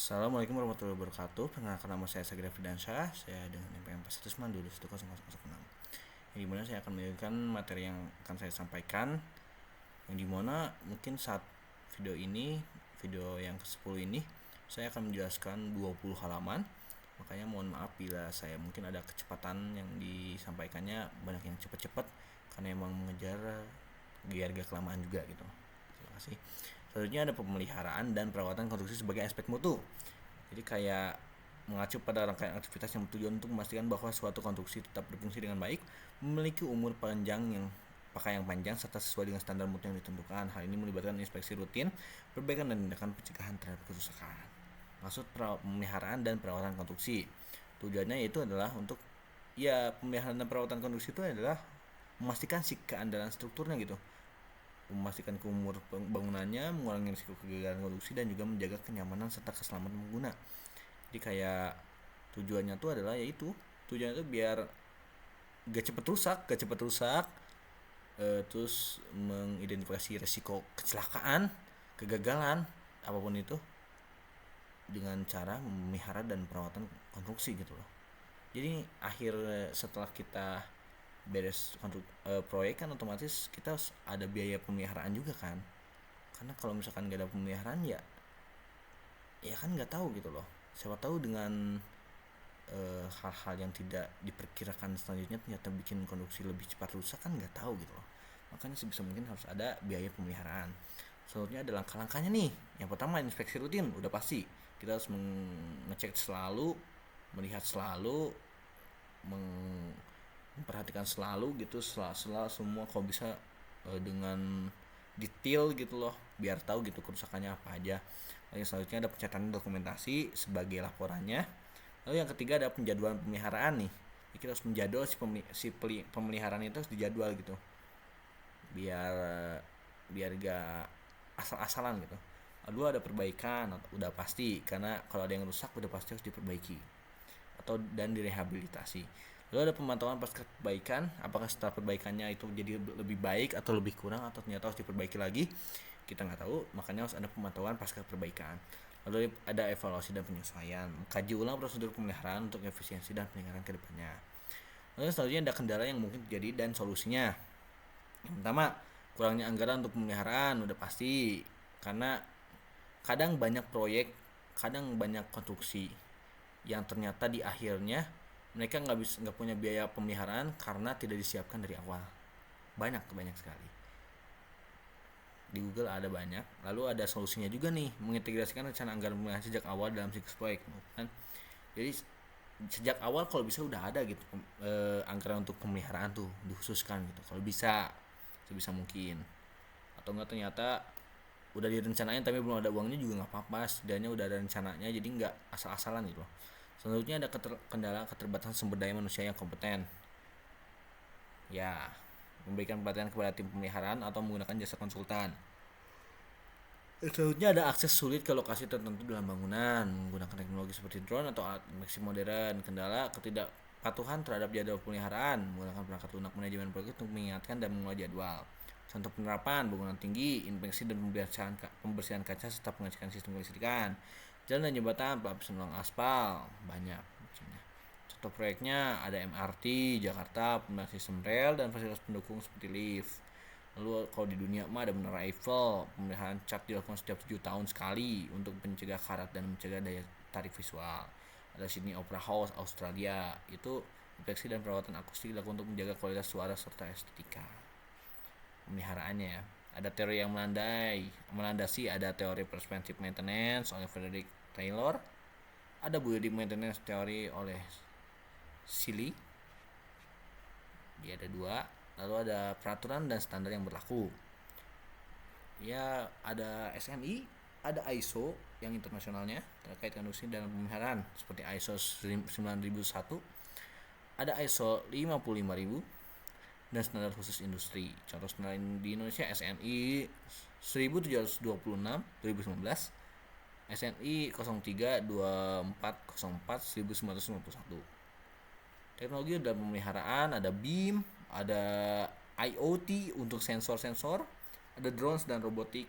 Assalamualaikum warahmatullahi wabarakatuh. Perkenalkan nama saya Sagira Fidansyah. Saya dengan NPM 1901006. Yang dimana saya akan menunjukkan materi yang akan saya sampaikan. Yang dimana mungkin saat video yang ke-10 ini, saya akan menjelaskan 20 halaman. Makanya mohon maaf bila saya mungkin ada kecepatan yang disampaikannya banyak yang cepat-cepat karena emang mengejar biar gak kelamaan juga gitu. Terima kasih. Selanjutnya ada pemeliharaan dan perawatan konstruksi sebagai aspek mutu. Jadi kayak mengacu pada rangkaian aktivitas yang bertujuan untuk memastikan bahwa suatu konstruksi tetap berfungsi dengan baik, memiliki umur panjang pakai yang panjang serta sesuai dengan standar mutu yang ditentukan. Hal ini melibatkan inspeksi rutin, perbaikan dan tindakan pencegahan terhadap kerusakan. Maksud pemeliharaan dan perawatan konstruksi, tujuannya yaitu adalah untuk pemeliharaan dan perawatan konstruksi itu adalah memastikan si keandalan strukturnya gitu, memastikan keumur bangunannya, mengurangi risiko kegagalan konstruksi dan juga menjaga kenyamanan serta keselamatan pengguna. Jadi kayak tujuannya tuh adalah tujuannya tuh biar gak cepet rusak, terus mengidentifikasi risiko kecelakaan, kegagalan apapun itu dengan cara memelihara dan perawatan konstruksi gitu loh. Jadi setelah kita beres proyek kan otomatis kita ada biaya pemeliharaan juga kan, karena kalau misalkan gak ada pemeliharaan ya kan nggak tahu gitu loh, siapa tahu dengan hal-hal yang tidak diperkirakan selanjutnya ternyata bikin konstruksi lebih cepat rusak, kan nggak tahu gitu loh. Makanya sebisa mungkin harus ada biaya pemeliharaan. Selanjutnya ada langkah-langkahnya nih. Yang pertama, inspeksi rutin, udah pasti kita harus mengecek selalu, melihat selalu, memperhatikan selalu gitu, semua kalau bisa dengan detail gitu loh, biar tahu gitu kerusakannya apa aja. Lalu selanjutnya ada pencatatan dokumentasi sebagai laporannya. Lalu yang ketiga ada penjadwalan pemeliharaan nih. Jadi kita harus menjadwal si pemeliharaan itu harus dijadwal gitu, biar gak asal-asalan gitu. Lalu ada perbaikan, udah pasti, karena kalau ada yang rusak udah pasti harus diperbaiki dan direhabilitasi. Lalu ada pemantauan pasca perbaikan, apakah setelah perbaikannya itu jadi lebih baik atau lebih kurang atau ternyata harus diperbaiki lagi, kita nggak tahu. Makanya harus ada pemantauan pasca perbaikan. Lalu ada evaluasi dan penyesuaian, kaji ulang prosedur pemeliharaan untuk efisiensi dan peningkatan kedepannya. Lalu selanjutnya ada kendala yang mungkin terjadi dan solusinya. Yang pertama, kurangnya anggaran untuk pemeliharaan, udah pasti, karena kadang banyak proyek, kadang banyak konstruksi yang ternyata di akhirnya mereka nggak punya biaya pemeliharaan karena tidak disiapkan dari awal. Banyak sekali. Di Google ada banyak. Lalu ada solusinya juga nih, mengintegrasikan rencana anggaran pemeliharaan sejak awal dalam siklus proyek kan. Jadi sejak awal kalau bisa udah ada gitu anggaran untuk pemeliharaan tuh dikhususkan gitu, kalau bisa sebisa mungkin. Atau enggak ternyata udah direncanain tapi belum ada uangnya juga nggak apa-apa, setidaknya udah ada rencananya, jadi nggak asal-asalan gitu loh. Selanjutnya ada kendala keterbatasan sumber daya manusia yang kompeten. Ya, memberikan pelatihan kepada tim pemeliharaan atau menggunakan jasa konsultan. Selanjutnya ada akses sulit ke lokasi tertentu dalam bangunan menggunakan teknologi seperti drone atau alat deteksi modern. Kendala ketidakpatuhan terhadap jadwal pemeliharaan menggunakan perangkat lunak manajemen proyek untuk mengingatkan dan mengelola jadwal. Contoh penerapan bangunan tinggi, inspeksi dan pembersihan kaca serta pengecekan sistem kelistrikan. Jalan dan jembatan, pelapisan ulang aspal, banyak maksudnya. Contoh proyeknya ada MRT Jakarta, pembangunan sistem rel dan fasilitas pendukung seperti lift. Lalu kalau di dunia ada Menara Eiffel, pemeliharaan cat dilakukan setiap 7 tahun sekali untuk mencegah karat dan mencegah daya tarik visual. Ada Sydney Opera House Australia, itu inspeksi dan perawatan akustik dilakukan untuk menjaga kualitas suara serta estetika pemeliharaannya ya. Ada teori yang melandasi ada teori preventive maintenance oleh Frederick Taylor, ada building maintenance teori oleh Seeley, dia ada 2. Lalu ada peraturan dan standar yang berlaku, ya ada SNI, ada ISO yang internasionalnya terkait konstruksi dan pemeliharaan seperti ISO 9001, ada ISO 55000 dan standar khusus industri. Contoh standar di Indonesia SNI 1726 2019, SNI 03 2404 1951. Teknologi dalam pemeliharaan ada BIM, ada IoT untuk sensor-sensor, ada drones dan robotik,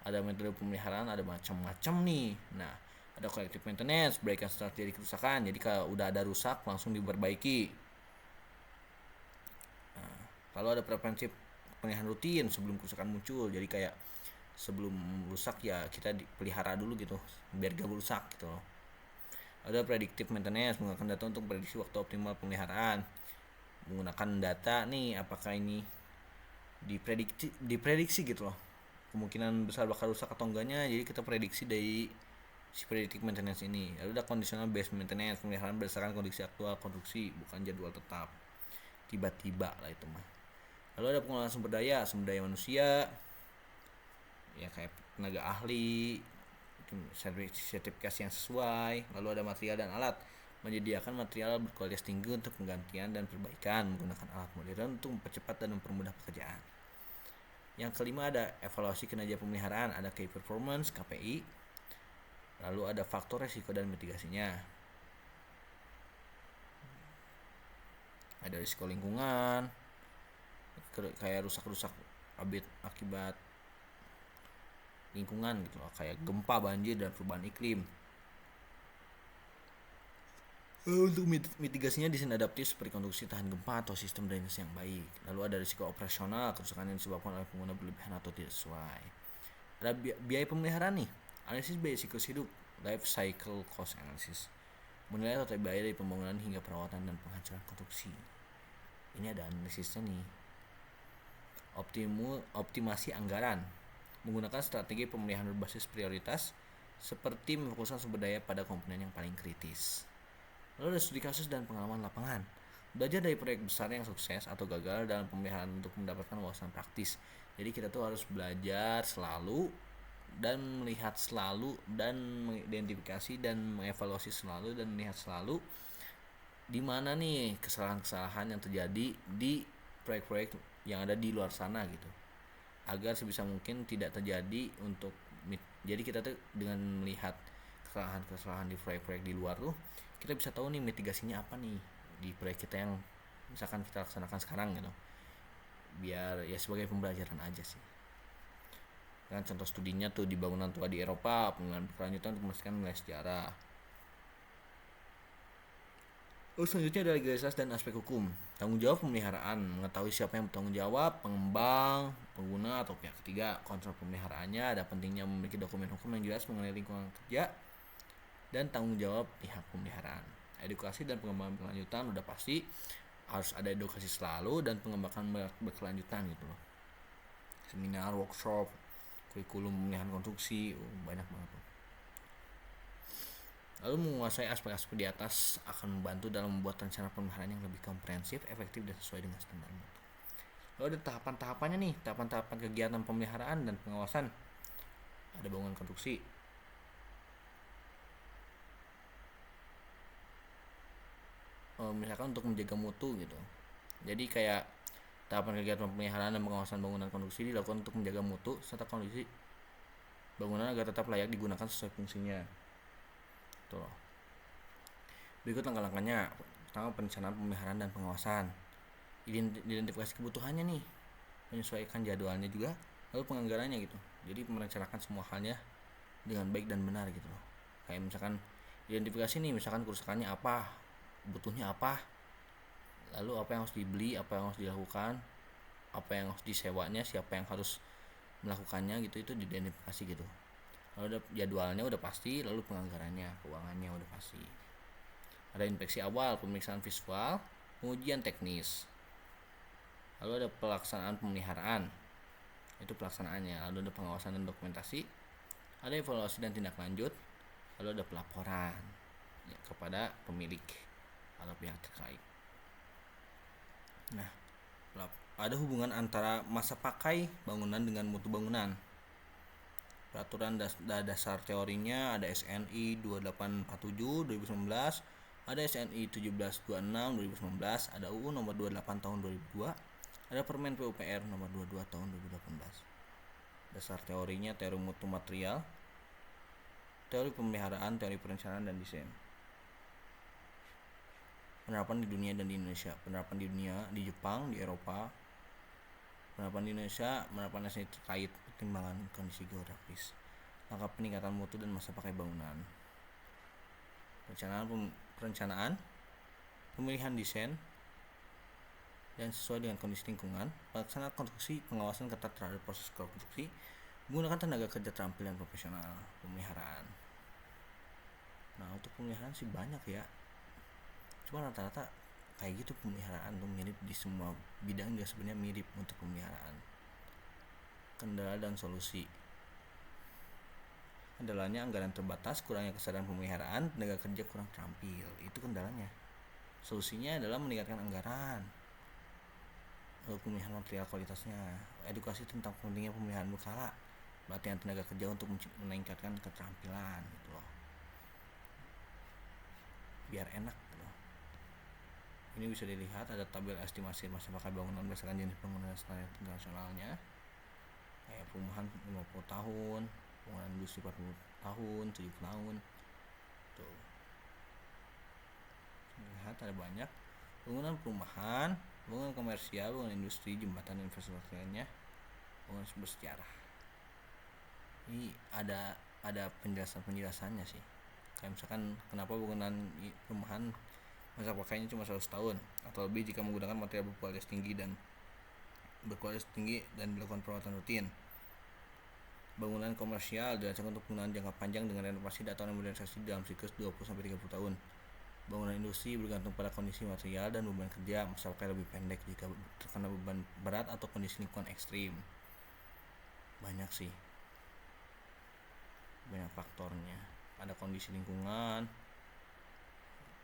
Ada metode pemeliharaan, ada macam-macam nih. Nah, ada corrective maintenance, perbaikan setelah terjadi kerusakan. Jadi kalau udah ada rusak langsung diperbaiki. Nah, kalau ada preventif pemeliharaan rutin sebelum kerusakan muncul. Jadi kayak sebelum rusak ya kita pelihara dulu gitu biar gak rusak gitu loh. Ada predictive maintenance, menggunakan data untuk prediksi waktu optimal pemeliharaan. Menggunakan data nih apakah ini diprediksi gitu loh, kemungkinan besar bakal rusak atau enggaknya, jadi kita prediksi dari si predictive maintenance ini. Lalu ada conditional based maintenance, pemeliharaan berdasarkan kondisi aktual konstruksi, bukan jadwal tetap tiba-tiba lah itu mah. Lalu ada pengelolaan sumber daya manusia, ya kayak tenaga ahli, sertifikasi yang sesuai. Lalu ada material dan alat, menyediakan material berkualitas tinggi untuk penggantian dan perbaikan, menggunakan alat modern untuk mempercepat dan mempermudah pekerjaan. Yang kelima ada evaluasi kinerja pemeliharaan, ada key performance KPI. Lalu ada faktor resiko dan mitigasinya. Ada risiko lingkungan, kayak rusak-rusak akibat lingkungan gitu loh, kayak gempa, banjir, dan perubahan iklim. Untuk mitigasinya desain adaptif seperti konstruksi tahan gempa atau sistem drainase yang baik. Lalu ada risiko operasional, kerusakan yang disebabkan oleh pengguna berlebihan atau tidak sesuai. Ada biaya pemeliharaan nih, analisis biaya siklus hidup, life cycle cost analysis, menilai total biaya dari pembangunan hingga perawatan dan penghancuran konstruksi. Ini ada analisisnya nih. Optimasi anggaran, menggunakan strategi pemeliharaan berbasis prioritas seperti memfokuskan sumber daya pada komponen yang paling kritis. Lalu ada studi kasus dan pengalaman lapangan, belajar dari proyek besar yang sukses atau gagal dalam pemeliharaan untuk mendapatkan wawasan praktis. Jadi kita tuh harus belajar selalu dan melihat selalu dan mengidentifikasi dan mengevaluasi selalu dan melihat selalu di mana nih kesalahan-kesalahan yang terjadi di proyek-proyek yang ada di luar sana gitu, agar sebisa mungkin tidak terjadi. Jadi kita tuh dengan melihat kesalahan-kesalahan di proyek-proyek di luar tuh kita bisa tahu nih mitigasinya apa nih di proyek kita yang misalkan kita laksanakan sekarang gitu, biar ya sebagai pembelajaran aja sih. Kan contoh studinya tuh di bangunan tua di Eropa, pengembangan berkelanjutan untuk memastikan nilai sejarah. Selanjutnya ada legalitas dan aspek hukum. Tanggung jawab pemeliharaan, mengetahui siapa yang bertanggung jawab, pengembang, pengguna, atau pihak ketiga. Kontrol pemeliharaannya, ada pentingnya memiliki dokumen hukum yang jelas mengenai lingkungan kerja dan tanggung jawab pihak pemeliharaan. Edukasi dan pengembangan berkelanjutan udah pasti harus ada edukasi selalu dan pengembangan berkelanjutan gitu loh. Seminar, workshop, kurikulum pemeliharaan konstruksi, banyak banget tuh. Lalu menguasai aspek-aspek di atas akan membantu dalam membuat rencana pemeliharaan yang lebih komprehensif, efektif, dan sesuai dengan standar mutu. Lalu ada tahapan-tahapannya nih, tahapan-tahapan kegiatan pemeliharaan dan pengawasan. Ada bangunan konstruksi, misalkan untuk menjaga mutu gitu. Jadi kayak tahapan kegiatan pemeliharaan dan pengawasan bangunan konstruksi dilakukan untuk menjaga mutu serta kondisi bangunan agar tetap layak digunakan sesuai fungsinya. Tuh. Berikut langkah-langkahnya. Pertama, perencanaan pemeliharaan dan pengawasan. Identifikasi kebutuhannya nih, menyesuaikan jadwalnya juga, lalu penganggarannya gitu. Jadi merencanakan semua halnya dengan baik dan benar gitu loh. Kayak misalkan identifikasi nih, misalkan kerusakannya apa, butuhnya apa, lalu apa yang harus dibeli, apa yang harus dilakukan, apa yang harus disewanya, siapa yang harus melakukannya gitu, itu diidentifikasi gitu. Lalu ada jadwalnya udah pasti, lalu penganggarannya, keuangannya udah pasti. Ada inspeksi awal, pemeriksaan visual, pengujian teknis. Lalu ada pelaksanaan pemeliharaan, itu pelaksanaannya. Lalu ada pengawasan dan dokumentasi, ada evaluasi dan tindak lanjut, lalu ada pelaporan ya, kepada pemilik atau pihak terkait. Nah, ada hubungan antara masa pakai bangunan dengan mutu bangunan. Peraturan dasar teorinya ada SNI 2847 2019, ada SNI 1726 2019, ada UU nomor 28 tahun 2002, ada Permen PUPR nomor 22 tahun 2018. Dasar teorinya teori mutu material, teori pemeliharaan, teori perencanaan dan desain. Penerapan di dunia dan di Indonesia. Penerapan di dunia di Jepang, di Eropa, Penerapan di Indonesia, penerapan SDG terkait pertimbangan kondisi geografis, langkah peningkatan mutu dan masa pakai bangunan, perencanaan, pemilihan desain dan sesuai dengan kondisi lingkungan, pelaksanaan konstruksi, pengawasan ketat terhadap proses konstruksi, menggunakan tenaga kerja terampil dan profesional, pemeliharaan. Nah, untuk pemeliharaan sih banyak ya, cuma rata-rata kayak gitu pemeliharaan tuh mirip di semua bidang, juga sebenarnya mirip untuk pemeliharaan. Kendala dan solusi. Kendalanya anggaran terbatas, kurangnya kesadaran pemeliharaan, tenaga kerja kurang terampil, itu kendalanya. Solusinya adalah meningkatkan anggaran, lalu pemilihan material kualitasnya, edukasi tentang pentingnya pemeliharaan berkala, pelatihan tenaga kerja untuk meningkatkan keterampilan gitu loh, biar enak gitu loh. Ini bisa dilihat ada tabel estimasi masa pakai bangunan berdasarkan jenis bangunan standar internasionalnya, kayak perumahan 50 tahun, bangunan industri 40 tahun, 70 tahun tuh. Lihat ada banyak bangunan perumahan, bangunan komersial, bangunan industri, jembatan, infrastruktur lainnya, bangunan bersejarah. Ini ada penjelasannya sih, kayak misalkan kenapa bangunan perumahan masa pakainya cuma 100 tahun atau lebih jika menggunakan material berkualitas tinggi dan dilakukan perawatan rutin. Bangunan komersial dirancang untuk penggunaan jangka panjang dengan renovasi atau modernisasi dalam siklus 20-30 tahun. Bangunan industri bergantung pada kondisi material dan beban kerja, masa pakai lebih pendek jika terkena beban berat atau kondisi lingkungan ekstrim. Banyak sih, banyak faktornya. Ada kondisi lingkungan,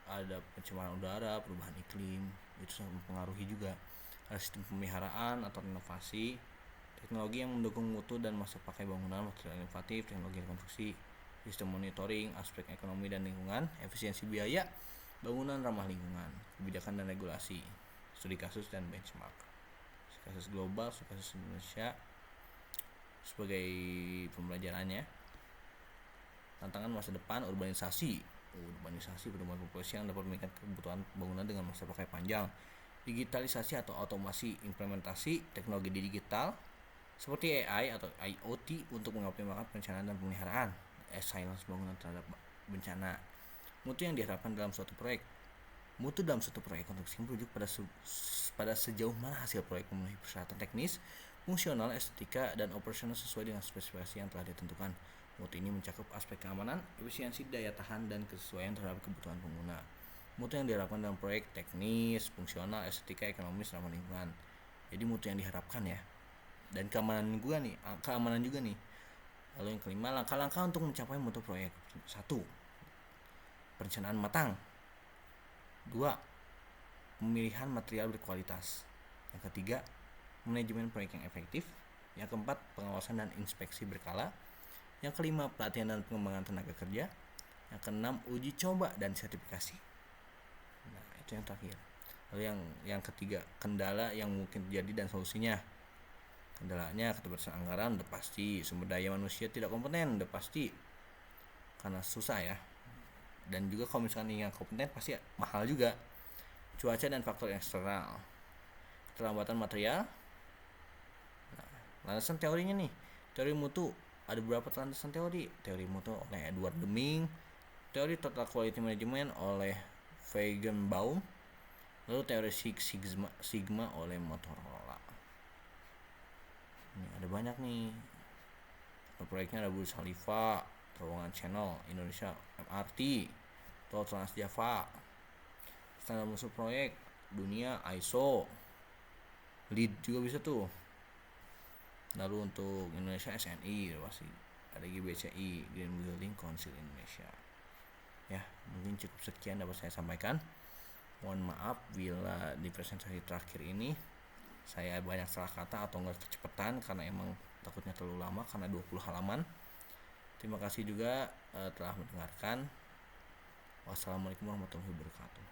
ada pencemaran udara, perubahan iklim, itu sangat mempengaruhi juga. Ada sistem pemeliharaan atau renovasi, teknologi yang mendukung mutu dan masa pakai bangunan, material inovatif, teknologi rekonstruksi, sistem monitoring, aspek ekonomi dan lingkungan, efisiensi biaya, bangunan ramah lingkungan, kebijakan dan regulasi, studi kasus dan benchmark, kasus global, kasus Indonesia sebagai pembelajarannya. Tantangan masa depan, urbanisasi pertumbuhan populasi yang dapat meningkatkan kebutuhan bangunan dengan masa pakai panjang, digitalisasi atau otomasi, implementasi teknologi digital seperti AI atau IoT untuk mengoptimalkan perencanaan dan pemeliharaan, resilience bangunan terhadap bencana. Mutu yang diharapkan dalam suatu proyek. Mutu dalam suatu proyek konstruksi merujuk pada sejauh mana hasil proyek memenuhi persyaratan teknis, fungsional, estetika, dan operasional sesuai dengan spesifikasi yang telah ditentukan. Mutu ini mencakup aspek keamanan, efisiensi, daya tahan, dan kesesuaian terhadap kebutuhan pengguna. Mutu yang diharapkan dalam proyek teknis, fungsional, estetika, ekonomis, ramah lingkungan. Jadi mutu yang diharapkan ya. Dan keamanan juga nih. Lalu yang kelima, langkah-langkah untuk mencapai mutu proyek. 1. Perencanaan matang. 2. Pemilihan material berkualitas. Yang ketiga, manajemen proyek yang efektif. Yang keempat, pengawasan dan inspeksi berkala. Yang kelima, pelatihan dan pengembangan tenaga kerja. Yang keenam, uji coba dan sertifikasi. Nah, itu yang terakhir. Lalu yang ketiga, kendala yang mungkin terjadi dan solusinya. Kendalanya keterbatasan anggaran udah pasti, sumber daya manusia tidak kompeten udah pasti, karena susah ya. Dan juga kalau misalkan yang kompeten pasti mahal juga. Cuaca dan faktor eksternal, keterlambatan material. Nah, landasan teorinya nih, teori mutu ada beberapa landasan teori. Teori mutu oleh Edward Deming, teori total quality management oleh Feigenbaum, lalu teori Six Sigma oleh Motorola. Ini ada banyak nih. Proyeknya ada Burj Khalifa, terowongan Channel, Indonesia MRT, Tol Trans Java, standar musuh proyek dunia ISO, LEED juga bisa tuh. Lalu untuk Indonesia SNI pasti ada GBCI, Green Building Council Indonesia. Ya, mungkin cukup sekian dapat saya sampaikan. Mohon maaf bila di presentasi terakhir ini saya banyak salah kata atau enggak kecepatan karena emang takutnya terlalu lama karena 20 halaman. Terima kasih juga telah mendengarkan. Wassalamualaikum warahmatullahi wabarakatuh.